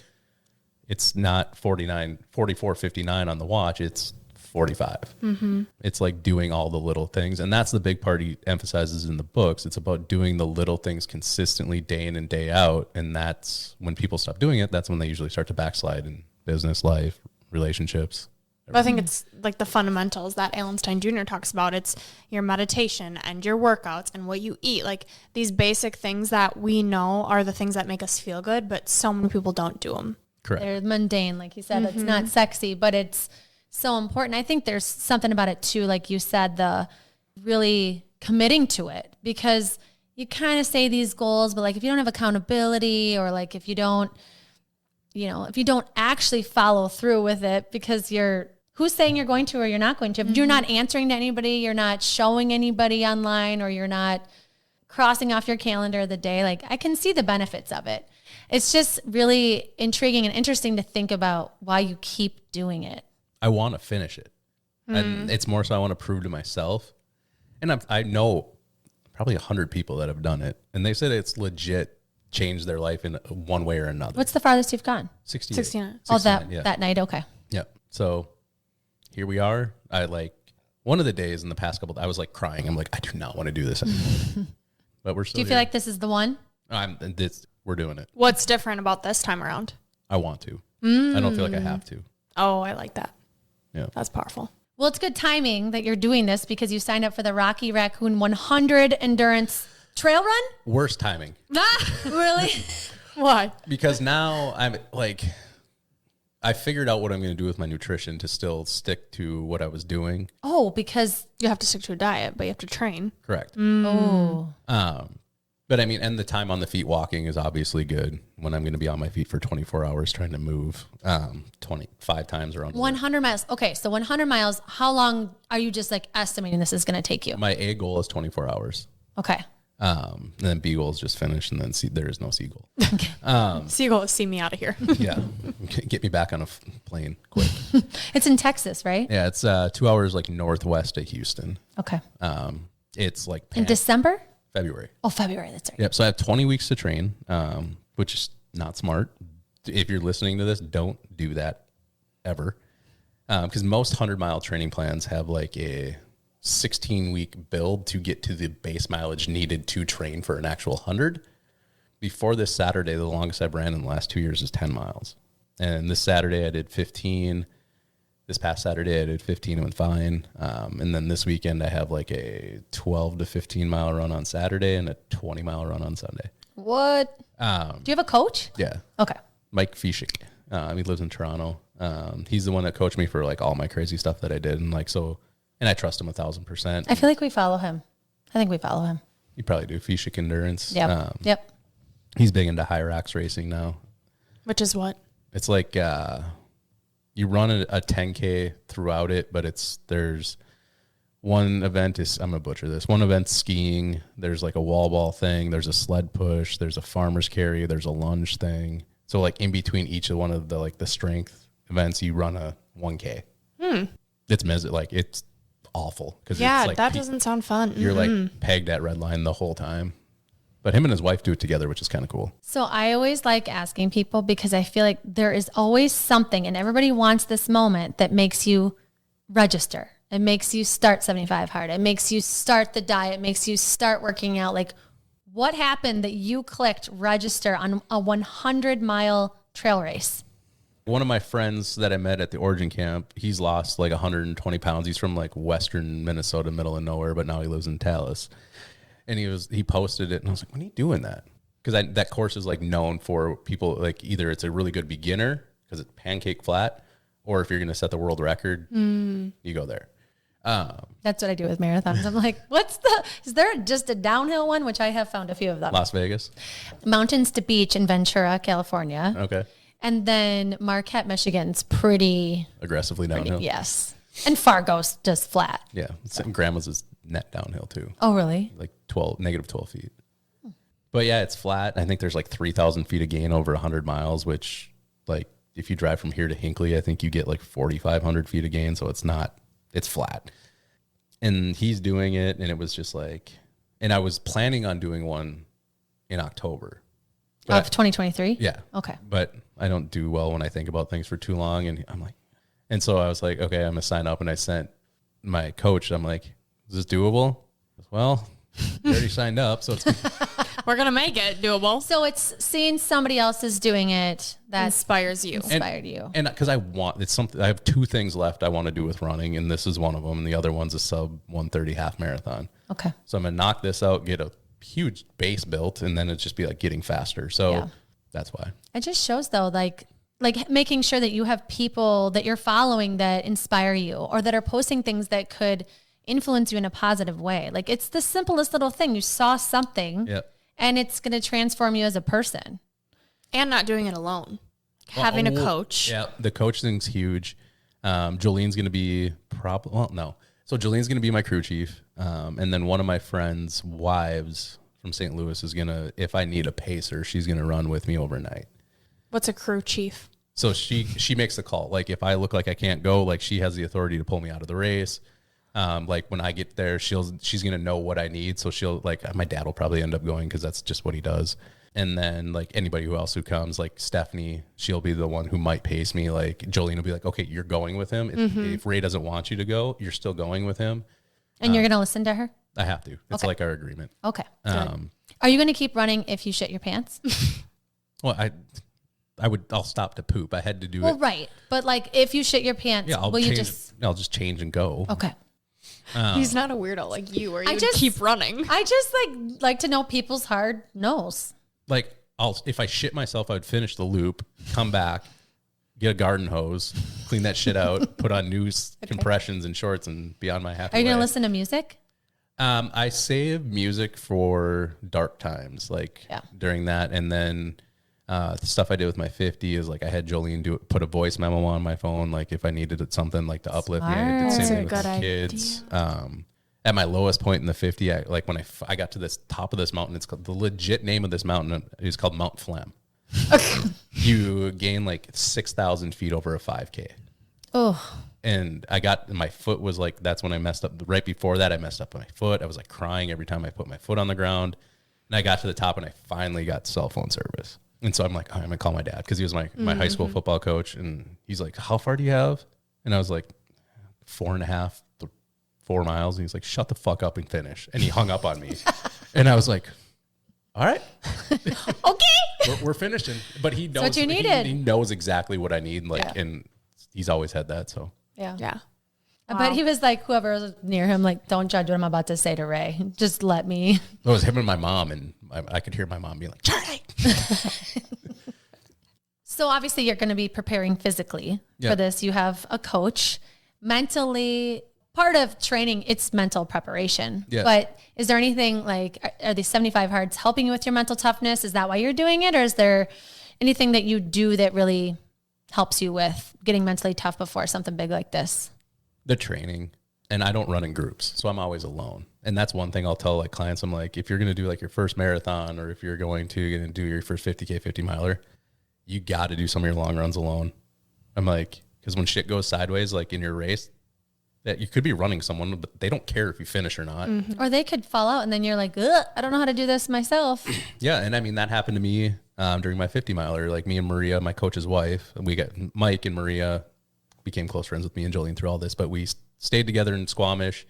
it's not 44:59 on the watch. It's 45. Mm-hmm. It's like doing all the little things. And that's the big part he emphasizes in the books. It's about doing the little things consistently day in and day out. And that's when people stop doing it. That's when they usually start to backslide in business, life, relationships. I think it's like the fundamentals that Alan Stein Jr. talks about. It's your meditation and your workouts and what you eat. Like these basic things that we know are the things that make us feel good, but so many people don't do them. Correct. They're mundane, like you said. It's not sexy, but it's so important. I think there's something about it too, like you said, the really committing to it, because you kind of say these goals, but like if you don't have accountability, or like if you don't actually follow through with it, because who's saying you're going to or you're not going to? If you're not answering to anybody, you're not showing anybody online, or you're not crossing off your calendar the day, like I can see the benefits of it. It's just really intriguing and interesting to think about why you keep doing it. I want to finish it. And it's more so I want to prove to myself. And I know probably 100 people that have done it, and they said it's legit changed their life in one way or another. What's the farthest you've gone? 69. Oh, that night. Okay. Yep. So here we are. I like one of the days in the past couple, I was like crying. I'm like, I do not want to do this anymore. But we're still Do you feel like this is the one? We're doing it. What's different about this time around? I want to. I don't feel like I have to. Oh, I like that. Yeah. That's powerful. Well, it's good timing that you're doing this, because you signed up for the Rocky Raccoon 100 Endurance Trail Run? Worst timing. Really? Why? Because now I'm like, I figured out what I'm going to do with my nutrition to still stick to what I was doing. Oh, because You have to stick to a diet, but you have to train. Correct. oh, But I mean, and the time on the feet walking is obviously good when I'm going to be on my feet for 24 hours trying to move 25 times around. 100 miles. Okay, so 100 miles. How long are you just like estimating this is going to take you? My A goal is 24 hours. Okay. And then B goal is just finished, and then there is no C goal. Seagull, see me out of here. Yeah. Get me back on a plane quick. It's in Texas, right? Yeah, it's 2 hours like northwest of Houston. Okay. It's like In December? February. Oh, February. That's right. Yep. So I have 20 weeks to train, which is not smart. If you're listening to this, don't do that ever. Because most 100-mile training plans have like a 16-week build to get to the base mileage needed to train for an actual 100. Before this Saturday, the longest I've ran in the last 2 years is 10 miles. And this Saturday I did 15. This past Saturday I did 15 and went fine. And then this weekend I have like a 12 to 15 mile run on Saturday and a 20 mile run on Sunday. What? Do you have a coach? Yeah. Okay. Mike Fishik. He lives in Toronto. He's the one that coached me for like all my crazy stuff that I did. And like, so, and I trust him 1,000%. I feel like we follow him. I think we follow him. You probably do. Fishik Endurance. Yep. Yep. He's big into high rocks racing now. Which is what? It's like you run a 10K throughout it, but there's one event is, I'm going to butcher this, one event's skiing, there's like a wall ball thing, there's a sled push, there's a farmer's carry, there's a lunge thing. So like in between each of one of the like the strength events, you run a 1K. It's awful. Yeah, it's like that doesn't sound fun. You're like pegged at red line the whole time. But him and his wife do it together, which is kind of cool. So I always like asking people because I feel like there is always something, and everybody wants this moment that makes you register. It makes you start 75 hard. It makes you start the diet. It makes you start working out. Like, what happened that you clicked register on a 100-mile trail race? One of my friends that I met at the Origin Camp, he's lost like 120 pounds. He's from like western Minnesota, middle of nowhere, but now he lives in Tallis. And he posted it, and I was like, when are you doing that? Because that course is like known for people, like either it's a really good beginner because it's pancake flat, or if you're going to set the world record, you go there. That's what I do with marathons. I'm like, is there just a downhill one? Which I have found a few of them. Las Vegas. Mountains to Beach in Ventura, California. Okay. And then Marquette, Michigan's pretty aggressively downhill. Yes. And Fargo's just flat. Yeah. Grandma's is net downhill too. Oh, really? Like negative 12 feet. But yeah, it's flat. I think there's like 3,000 feet of gain over 100 miles, which like if you drive from here to Hinckley, I think you get like 4,500 feet of gain. So it's flat. And he's doing it. And it was just like, and I was planning on doing one in October. Of 2023? Yeah. Okay. But I don't do well when I think about things for too long. And and so I was like, okay, I'm going to sign up. And I sent my coach, I'm like, is this doable? Well, you already signed up. So we're going to make it doable. So it's seeing somebody else is doing it that inspires you. Inspired you. And because it's something, I have two things left I want to do with running. And this is one of them. And the other one's a sub 130 half marathon. Okay. So I'm going to knock this out, get a huge base built, and then it's just be like getting faster. So that's why. It just shows though, like making sure that you have people that you're following that inspire you or that are posting things that could influence you in a positive way. Like it's the simplest little thing. You saw something and it's going to transform you as a person. And not doing it alone. Having a coach. Yeah, the coach thing's huge. Jolene's going to be So Jolene's going to be my crew chief. And then one of my friends' wives from St. Louis is going to, if I need a pacer, she's going to run with me overnight. What's a crew chief? So she makes the call. Like if I look like I can't go, like she has the authority to pull me out of the race. Like when I get there, she's going to know what I need. So she'll like, my dad will probably end up going because that's just what he does. And then like anybody who comes, like Stephanie, she'll be the one who might pace me. Like Jolene will be like, okay, you're going with him. If Ray doesn't want you to go, you're still going with him. And you're going to listen to her? I have to. It's like our agreement. Okay. Are you going to keep running if you shit your pants? Well, I'll stop to poop. I had to do it. Well, right. But like if you shit your pants, I'll just change and go. Okay. He's not a weirdo like you where you just keep running. I just like to know people's hard nose. Like if I shit myself, I would finish the loop, come back, get a garden hose, clean that shit out, put on new compressions and shorts, and be on my happy Are you way. going to listen to music? I save music for dark times, during that. And then the stuff I did with my 50 is like I had Jolene put a voice memo on my phone, like if I needed something like to uplift me. I did the same thing with the kids. At my lowest point in the 50, when I got to this top of this mountain, it's called, the legit name of this mountain is called Mount Phlegm. You gain like 6,000 feet over a 5K. Oh. And my foot was like, that's when I messed up. Right before that, I messed up my foot. I was like crying every time I put my foot on the ground. And I got to the top and I finally got cell phone service. And so I'm like, I'm going to call my dad because he was my high school football coach. And he's like, how far do you have? And I was like, 4.5 to 4 miles. And he's like, shut the fuck up and finish. And he hung up on me. And I was like, all right. Okay. We're finishing. But he knows what you needed. He knows exactly what I need. Like, Yeah. and he's always had that. So Yeah. Yeah. But he was like, whoever was near him, like, don't judge what I'm about to say to Ray. Just let me. it was him and my mom. And I could hear my mom being like, Charlie. So obviously you're going to be preparing physically Yeah. for this. You have a coach. Mentally, part of training, it's mental preparation. Yes. But is there anything like, are these 75 hards helping you with your mental toughness? Is that why you're doing it? Or is there anything that you do that really helps you with getting mentally tough before something big like this? The training. And I don't run in groups. So I'm always alone. And that's one thing I'll tell like clients. I'm like, if you're going to do like your first marathon, or if you're going to do your first 50K 50 miler, you got to do some of your long runs alone. I'm like, because when shit goes sideways, like in your race, that you could be running someone, but they don't care if you finish or not. Or they could fall out and then you're like, ugh, I don't know how to do this myself. Yeah. And I mean, that happened to me during my 50 miler. Like me and Maria, my coach's wife, we got Mike and Maria became close friends with me and Jolene through all this, but we stayed together in Squamish,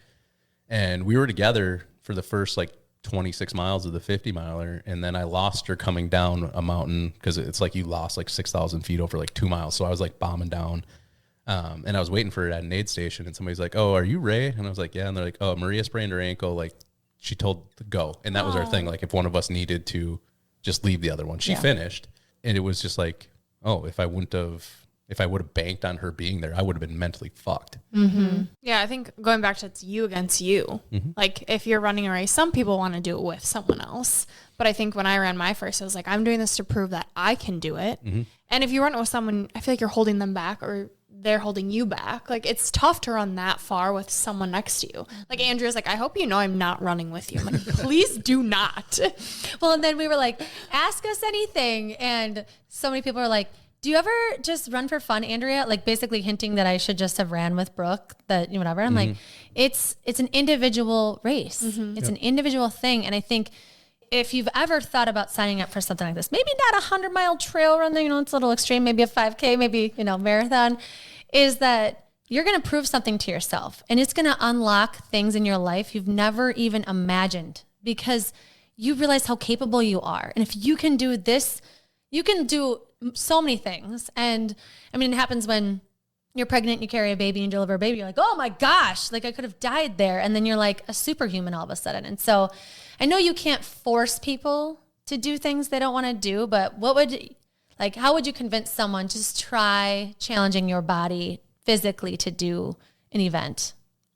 and we were together for the first like 26 miles of the 50 miler. And then I lost her coming down a mountain, because it's like you lost like 6,000 feet over like 2 miles. So I was like bombing down. And I was waiting for her at an aid station, and somebody's like, oh, are you Ray? And I was like, yeah. And they're like, oh, Maria sprained her ankle. Like, she told to go. And that was our thing. Like, if one of us needed to just leave the other one, she finished. And it was just like, oh, if I would have banked on her being there, I would have been mentally fucked. Mm-hmm. Yeah, I think going back to it's you against you. Mm-hmm. Like if you're running a race, some people want to do it with someone else. But I think when I ran my first, I was like, I'm doing this to prove that I can do it. Mm-hmm. And if you run it with someone, I feel like you're holding them back, or they're holding you back. Like it's tough to run that far with someone next to you. Like Andrea's like, I hope you know I'm not running with you. I'm like, please do not. Well, and then we were like, ask us anything. And so many people are like, do you ever just run for fun, Andrea? Like basically hinting that I should just have ran with Brooke, that, you know, whatever. I'm like, it's an individual race. Mm-hmm. It's an individual thing. And I think if you've ever thought about signing up for something like this, maybe not 100-mile trail run, you know, it's a little extreme, maybe a 5K, maybe, you know, marathon, is that you're going to prove something to yourself, and it's going to unlock things in your life you've never even imagined, because you realize how capable you are. And if you can do this, you can do so many things. And I mean, it happens when you're pregnant, you carry a baby and deliver a baby. You're like, oh my gosh, like I could have died there. And then you're like a superhuman all of a sudden. And so I know you can't force people to do things they don't want to do, but how would you convince someone to just try challenging your body physically to do an event?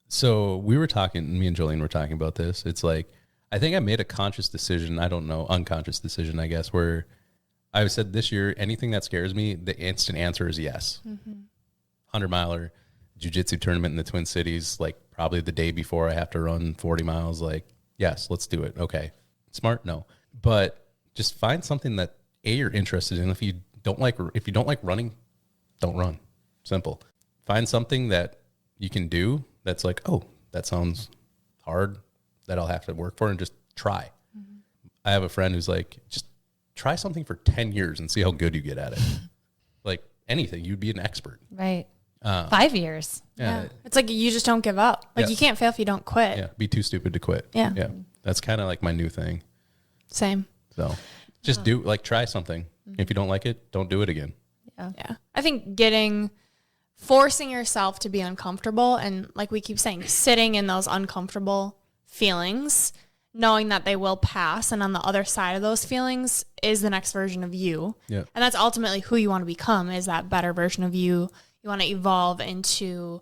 So we were talking, me and Jolene were talking about this. It's like, I think I made a conscious decision. I don't know, unconscious decision, I guess, where I said this year, anything that scares me, the instant answer is yes. 100-miler jiu-jitsu tournament in the Twin Cities, like probably the day before I have to run 40 miles, like, yes, let's do it. Okay. Smart? No. But just find something that you're interested in. If you don't like running, don't run. Simple. Find something that you can do that's like, oh, that sounds hard, that I'll have to work for, and just try. I have a friend who's like, just try something for 10 years and see how good you get at it. Like anything, you'd be an expert. Right. 5 years. Yeah. It's like you just don't give up. Like you can't fail if you don't quit. Yeah. Be too stupid to quit. Yeah. Yeah. That's kind of like my new thing. Same. So just try something. If you don't like it, don't do it again. Yeah. I think forcing yourself to be uncomfortable, and like we keep saying, sitting in those uncomfortable feelings, knowing that they will pass, and on the other side of those feelings is the next version of you. Yeah. And that's ultimately who you want to become, is that better version of you. You want to evolve into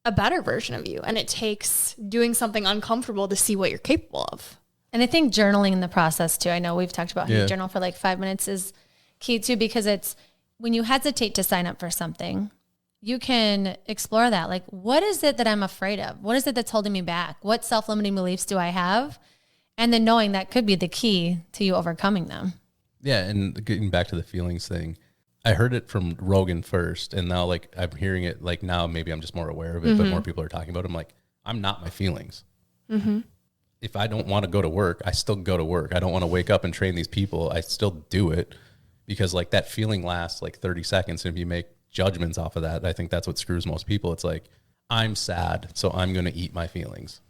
a better version of you. And it takes doing something uncomfortable to see what you're capable of. And I think journaling in the process too. I know we've talked about how you journal for like 5 minutes is key too, because it's when you hesitate to sign up for something, you can explore that. Like, what is it that I'm afraid of? What is it that's holding me back? What self-limiting beliefs do I have? And then knowing that could be the key to you overcoming them. Yeah. And getting back to the feelings thing, I heard it from Rogan first, and now like I'm hearing it, like now maybe I'm just more aware of it, but more people are talking about it. I'm like, I'm not my feelings. Mm-hmm. If I don't want to go to work, I still go to work. I don't want to wake up and train these people. I still do it, because like that feeling lasts like 30 seconds. And if you make judgments off of that. I think that's what screws most people. It's like, I'm sad, so I'm going to eat my feelings.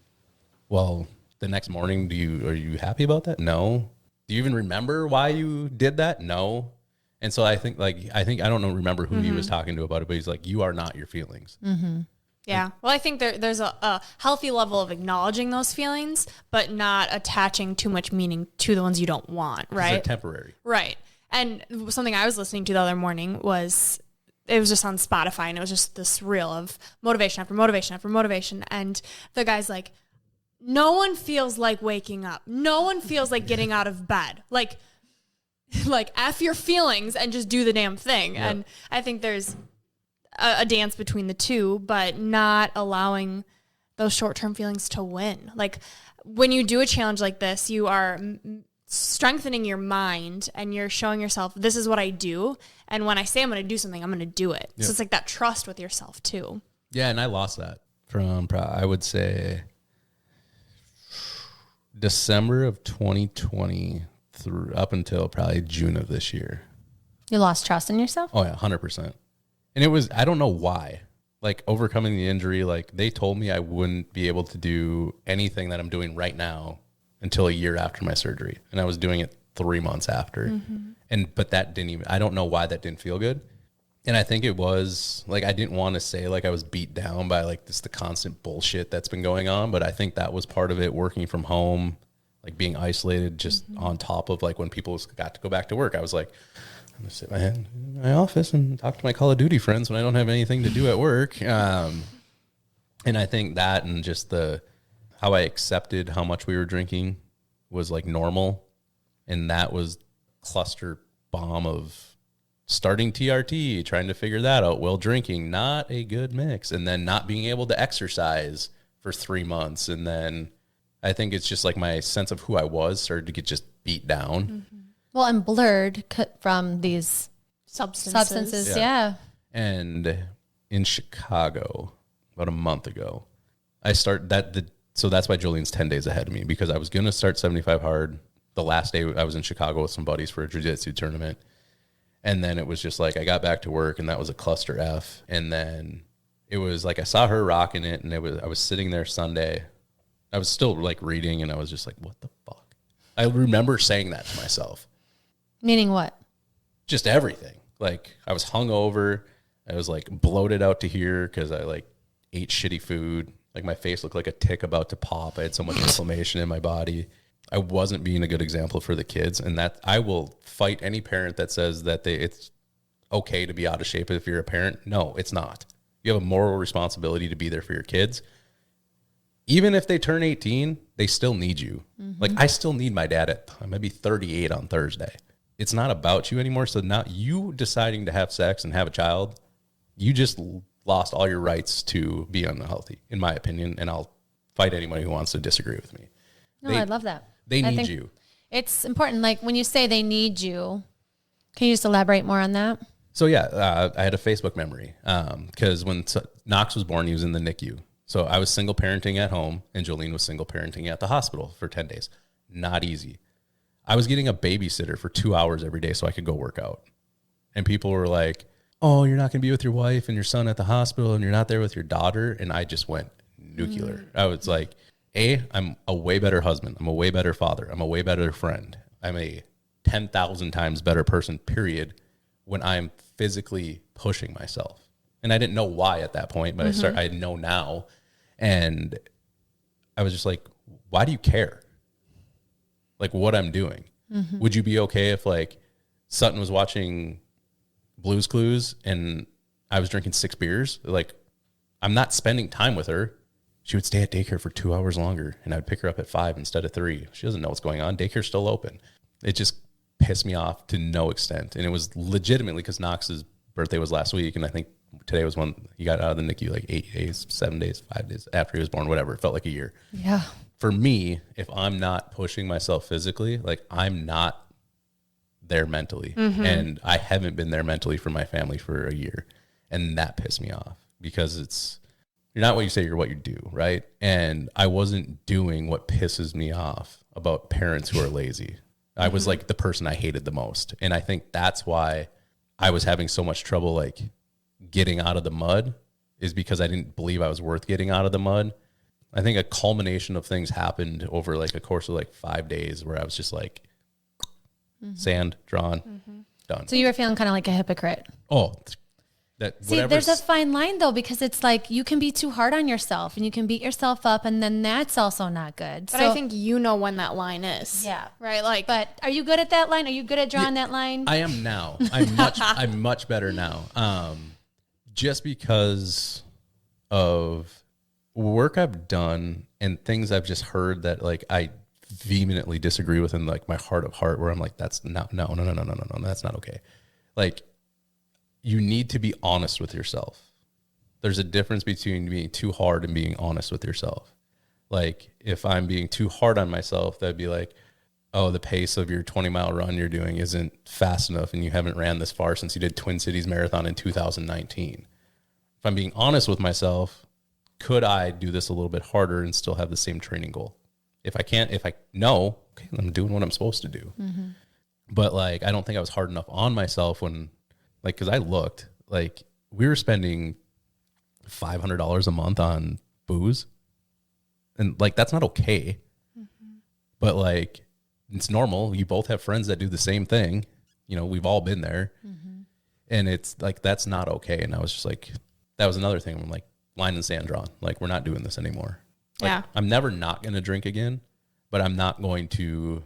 Well, the next morning, are you happy about that? No. Do you even remember why you did that? No. And so I think I don't know, remember who he was talking to about it, but he's like, you are not your feelings. Mm-hmm. Yeah. Well, I think there's a healthy level of acknowledging those feelings, but not attaching too much meaning to the ones you don't want, right? They're temporary. Right. And something I was listening to the other morning was, it was just on Spotify, and it was just this reel of motivation after motivation after motivation. And the guy's like, no one feels like waking up. No one feels like getting out of bed. Like F your feelings and just do the damn thing. Yeah. And I think there's a dance between the two, but not allowing those short-term feelings to win. Like when you do a challenge like this, you are strengthening your mind and you're showing yourself, this is what I do. And when I say I'm going to do something, I'm going to do it. Yep. So it's like that trust with yourself too. Yeah. And I lost that from, I would say, December of 2020 through up until probably June of this year. You lost trust in yourself? Oh yeah, 100%. And it was, I don't know why, like overcoming the injury, like they told me I wouldn't be able to do anything that I'm doing right now until a year after my surgery. And I was doing it 3 months after. Mm-hmm. But that didn't even, I don't know why that didn't feel good. And I think it was like, I didn't want to say like I was beat down by like the constant bullshit that's been going on. But I think that was part of it, working from home, like being isolated, just on top of like when people got to go back to work. I was like, I'm going to sit in my office and talk to my Call of Duty friends when I don't have anything to do at work. And I think that, and just how I accepted how much we were drinking was like normal. And that was cluster bomb of starting TRT, trying to figure that out while drinking, not a good mix. And then not being able to exercise for 3 months. And then I think it's just like my sense of who I was started to get just beat down. Mm-hmm. Well, and blurred from these substances. Yeah. And in Chicago, about a month ago, I started that. So that's why Jolene's 10 days ahead of me, because I was going to start 75 hard the last day I was in Chicago with some buddies for a jiu-jitsu tournament. And then it was just like, I got back to work and that was a cluster F. And then it was like, I saw her rocking it, and I was sitting there Sunday. I was still like reading, and I was just like, what the fuck? I remember saying that to myself. Meaning what? Just everything. Like I was hungover. I was like bloated out to here because I like ate shitty food. Like my face looked like a tick about to pop. I had so much inflammation in my body. I wasn't being a good example for the kids. And that I will fight any parent that says that it's okay to be out of shape if you're a parent. No, it's not. You have a moral responsibility to be there for your kids. Even if they turn 18, they still need you. Mm-hmm. Like I still need my dad I might be 38 on Thursday. It's not about you anymore. So now you deciding to have sex and have a child, you just lost all your rights to be unhealthy, in my opinion. And I'll fight anybody who wants to disagree with me. No, I love that. They need you. It's important. Like when you say they need you, can you just elaborate more on that? So yeah, I had a Facebook memory because when Knox was born, he was in the NICU. So I was single parenting at home, and Jolene was single parenting at the hospital for 10 days. Not easy. I was getting a babysitter for 2 hours every day so I could go work out. And people were like, oh, you're not going to be with your wife and your son at the hospital, and you're not there with your daughter. And I just went nuclear. I was like, I'm a way better husband. I'm a way better father. I'm a way better friend. I'm a 10,000 times better person, period, when I'm physically pushing myself. And I didn't know why at that point, but I know now. And I was just like, why do you care? Like what I'm doing. Mm-hmm. Would you be okay if like Sutton was watching Blue's Clues and I was drinking 6 beers? Like I'm not spending time with her. She would stay at daycare for 2 hours longer, and I'd pick her up at 5 instead of 3. She doesn't know what's going on. Daycare's still open. It just pissed me off to no extent. And it was legitimately because Knox's birthday was last week, and I think today was when he got out of the NICU, like 8 days, 7 days, 5 days after he was born, whatever. It felt like a year. Yeah. For me, if I'm not pushing myself physically, like I'm not there mentally. Mm-hmm. And I haven't been there mentally for my family for a year. And that pissed me off because you're not what you say, you're what you do, right? And I wasn't doing what pisses me off about parents who are lazy. I was like the person I hated the most. And I think that's why I was having so much trouble, like getting out of the mud is because I didn't believe I was worth getting out of the mud. I think a culmination of things happened over like a course of like 5 days where I was just like, sand, drawn, done. So you were feeling kind of like a hypocrite. Oh, that See, there's a fine line though, because it's like you can be too hard on yourself and you can beat yourself up, and then that's also not good. But I think you know when that line is. Yeah. Right? Like, But are you good at that line? Are you good at drawing that line? I am now. I'm much better now. Just because of work I've done and things I've just heard that like I vehemently disagree with in like my heart of heart, where I'm like, that's not, no, that's not okay. Like, you need to be honest with yourself. There's a difference between being too hard and being honest with yourself. Like, if I'm being too hard on myself, that'd be like, oh, the pace of your 20-mile run you're doing isn't fast enough and you haven't ran this far since you did Twin Cities Marathon in 2019. If I'm being honest with myself, could I do this a little bit harder and still have the same training goal? If I can't, know, okay, I'm doing what I'm supposed to do. Mm-hmm. But like, I don't think I was hard enough on myself when, like, because I looked, like, we were spending $500 a month on booze. And, like, that's not okay. Mm-hmm. But, like, it's normal. You both have friends that do the same thing. You know, we've all been there. Mm-hmm. And it's, like, that's not okay. And I was just like, that was another thing. I'm like, line in the sand drawn. Like, we're not doing this anymore. Like, yeah. I'm never not going to drink again, but I'm not going to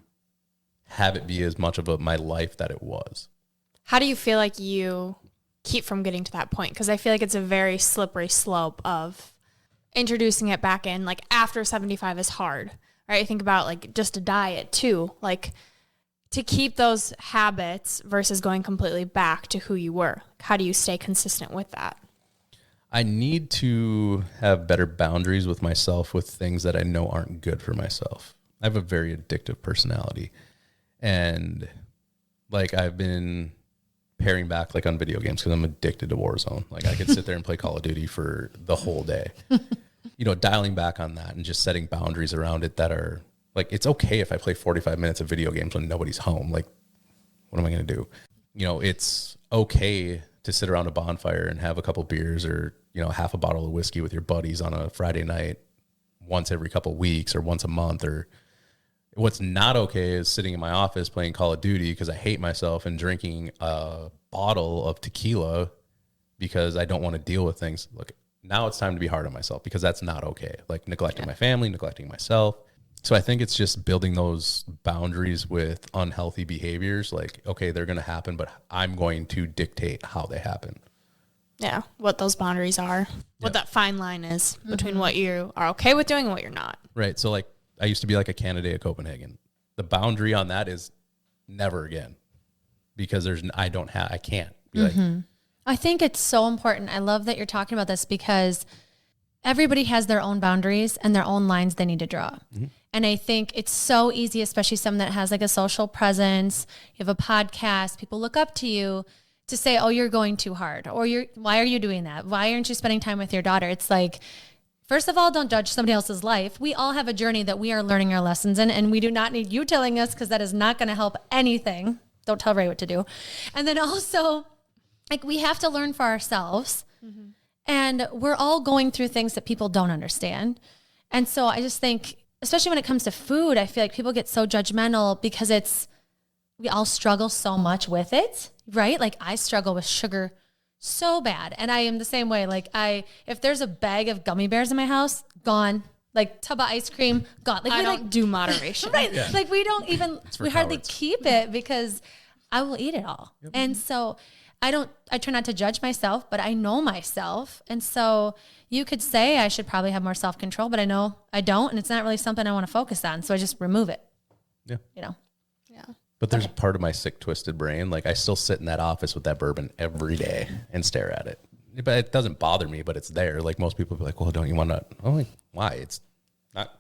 have it be as much of my life that it was. How do you feel like you keep from getting to that point? Because I feel like it's a very slippery slope of introducing it back in. Like, after 75 is hard, right? I think about like just a diet too, like to keep those habits versus going completely back to who you were. How do you stay consistent with that? I need to have better boundaries with myself with things that I know aren't good for myself. I have a very addictive personality, and like, I've been paring back like on video games because I'm addicted to Warzone. Like, I could sit there and play Call of Duty for the whole day. You know, dialing back on that and just setting boundaries around it that are like, it's okay if I play 45 minutes of video games when nobody's home. Like, what am I going to do? You know, it's okay to sit around a bonfire and have a couple beers or, you know, half a bottle of whiskey with your buddies on a Friday night once every couple weeks or once a month. Or what's not okay is sitting in my office playing Call of Duty because I hate myself and drinking a bottle of tequila because I don't want to deal with things. Look, now it's time to be hard on myself because that's not okay. Like, neglecting my family, neglecting myself. So I think it's just building those boundaries with unhealthy behaviors. Like, okay, they're going to happen, but I'm going to dictate how they happen. Yeah, what those boundaries are, what that fine line is between what you are okay with doing and what you're not. Right. So like, I used to be like a candidate of Copenhagen. The boundary on that is never again, because I can't be like. I think it's so important. I love that you're talking about this because everybody has their own boundaries and their own lines they need to draw. Mm-hmm. And I think it's so easy, especially someone that has like a social presence, you have a podcast, people look up to you, to say, oh, you're going too hard, or why are you doing that? Why aren't you spending time with your daughter? It's like, first of all, don't judge somebody else's life. We all have a journey that we are learning our lessons in, and we do not need you telling us, because that is not going to help anything. Don't tell Ray what to do. And then also, like, we have to learn for ourselves. Mm-hmm. And we're all going through things that people don't understand. And so I just think, especially when it comes to food, I feel like people get so judgmental because we all struggle so much with it, right? Like, I struggle with sugar so bad. And I am the same way. Like, if there's a bag of gummy bears in my house, gone. Like, tub of ice cream, gone. Like, I don't do moderation. Right. Yeah. Like, we don't even, we hardly cowards. keep it because I will eat it all. Yep. And so I try not to judge myself, but I know myself. And so you could say I should probably have more self-control, but I know I don't. And it's not really something I want to focus on. So I just remove it. Yeah. You know? Yeah. But there's a part of my sick, twisted brain. Like, I still sit in that office with that bourbon every day and stare at it. But it doesn't bother me, but it's there. Like, most people be like, well, don't you want to? I'm like, why? It's not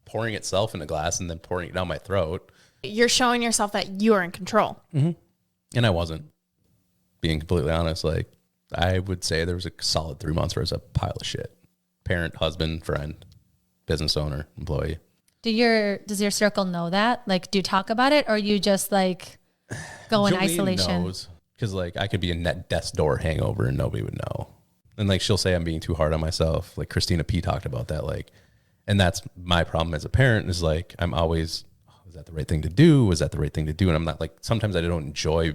pouring itself in a glass and then pouring it down my throat. You're showing yourself that you are in control. Mm-hmm. And I wasn't. Being completely honest, like, I would say there was a solid 3 months where it was a pile of shit. Parent, husband, friend, business owner, employee. Does your circle know that? Like, do you talk about it, or you just like go in Jolene isolation? knows, Because like I could be in that death's door hangover and nobody would know. And like she'll say I'm being too hard on myself. Like Christina P talked about that. Like, and that's my problem as a parent is like I'm always, is that the right thing to do? Was that the right thing to do? And I'm not like, sometimes I don't enjoy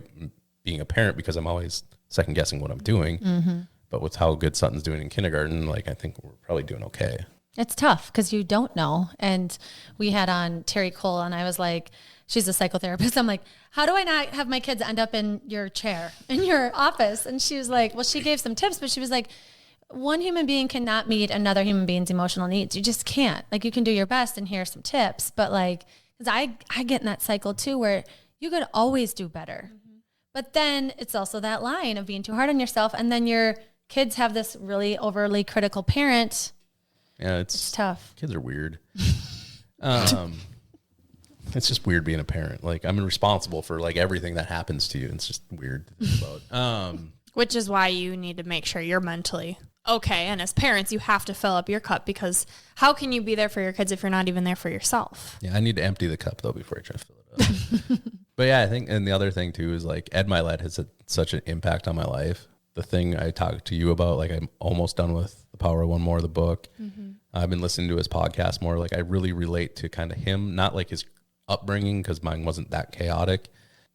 being a parent because I'm always second guessing what I'm doing. Mm-hmm. But with how good Sutton's doing in kindergarten, like I think we're probably doing okay. It's tough because you don't know. And we had on Terry Cole and I was like, she's a psychotherapist. I'm like, how do I not have my kids end up in your chair, in your office? And she was like, well, she gave some tips, but she was like, one human being cannot meet another human being's emotional needs. You just can't. Like you can do your best and here are some tips. But like, because I get in that cycle too where you could always do better. Mm-hmm. But then it's also that line of being too hard on yourself. And then your kids have this really overly critical parent. Yeah, it's tough. Kids are weird. It's just weird being a parent. Like I'm responsible for like everything that happens to you. It's just weird to think about. Which is why you need to make sure you're mentally okay. And as parents, you have to fill up your cup because how can you be there for your kids if you're not even there for yourself? Yeah, I need to empty the cup though before I try to fill it up. But yeah, I think, and the other thing too is like Ed Milet has had such an impact on my life. The thing I talked to you about, like I'm almost done with The Power of One More, the book. Mm-hmm. I've been listening to his podcast more. Like I really relate to kind of him, not like his upbringing because mine wasn't that chaotic,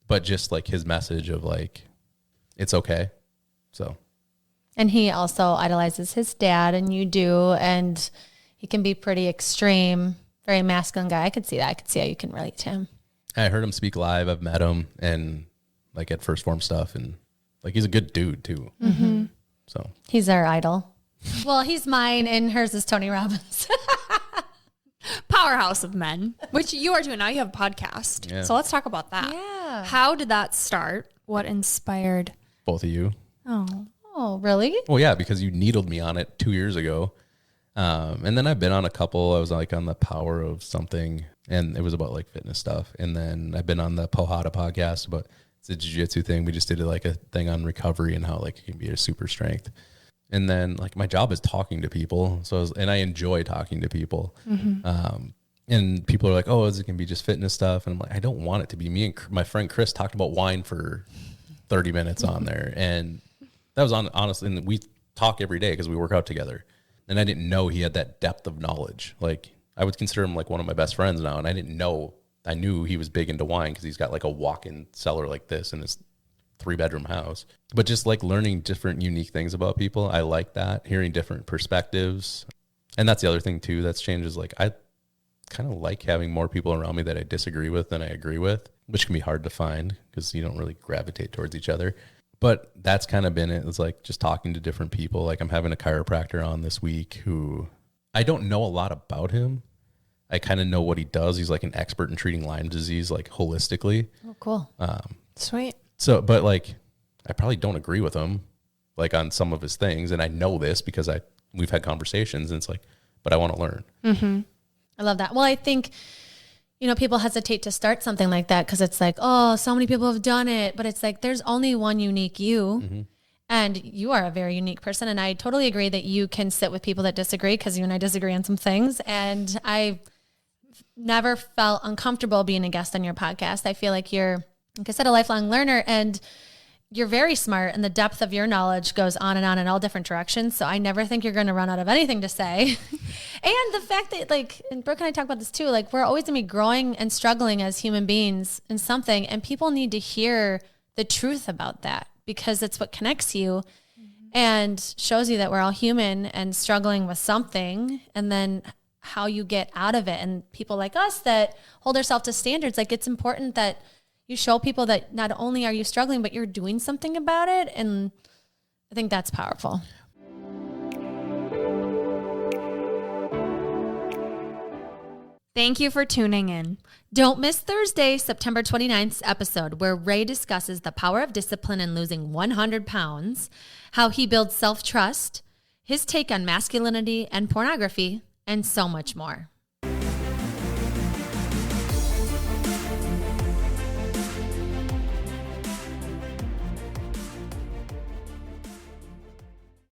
but just like his message of like, it's okay. So. And he also idolizes his dad and you do, and he can be pretty extreme, very masculine guy. I could see that. I could see how you can relate to him. I heard him speak live. I've met him and like at First Form stuff and like he's a good dude too. Mm-hmm. So he's our idol. Well, he's mine and hers is Tony Robbins. Powerhouse of men, which you are doing now. You have a podcast. Yeah. So let's talk about that. Yeah. How did that start? What inspired? Both of you. Oh, really? Well, yeah, because you needled me on it 2 years ago. And then I've been on a couple. I was like on the Power of something and it was about like fitness stuff. And then I've been on the Pohada podcast, but it's a jiu-jitsu thing. We just did like a thing on recovery and how like it can be a super strength. And then like my job is talking to people. So and I enjoy talking to people. Mm-hmm. And people are like, oh, is it going to be just fitness stuff? And I'm like, I don't want it to be. Me and my friend Chris talked about wine for 30 minutes on there. And that was honestly, and we talk every day because we work out together. And I didn't know he had that depth of knowledge. Like I would consider him like one of my best friends now. And I didn't know, I knew he was big into wine because he's got like a walk-in cellar like this in his 3-bedroom house. But just like learning different unique things about people, I like that, hearing different perspectives. And that's the other thing too that's changed is like I kind of like having more people around me that I disagree with than I agree with, which can be hard to find because you don't really gravitate towards each other. But that's kind of been it. It's like just talking to different people. Like I'm having a chiropractor on this week who I don't know a lot about him. I kind of know what he does. He's like an expert in treating Lyme disease, like holistically. Oh, cool. Sweet. So, but like, I probably don't agree with him, like on some of his things. And I know this because we've had conversations and it's like, but I want to learn. Mm-hmm. I love that. Well, I think, people hesitate to start something like that because it's like, oh, so many people have done it, but it's like, there's only one unique you. Mm-hmm. And you are a very unique person. And I totally agree that you can sit with people that disagree because you and I disagree on some things. And I never felt uncomfortable being a guest on your podcast. I feel like you're, like I said, a lifelong learner and you're very smart and the depth of your knowledge goes on in all different directions. So I never think you're going to run out of anything to say. And the fact that and Brooke and I talk about this too, we're always going to be growing and struggling as human beings in something. And people need to hear the truth about that because it's what connects you and shows you that we're all human and struggling with something. And then how you get out of it. And people like us that hold ourselves to standards, it's important that you show people that not only are you struggling, but you're doing something about it. And I think that's powerful. Thank you for tuning in. Don't miss Thursday, September 29th's episode where Ray discusses the power of discipline in losing 100 pounds, how he builds self-trust, his take on masculinity and pornography, and so much more.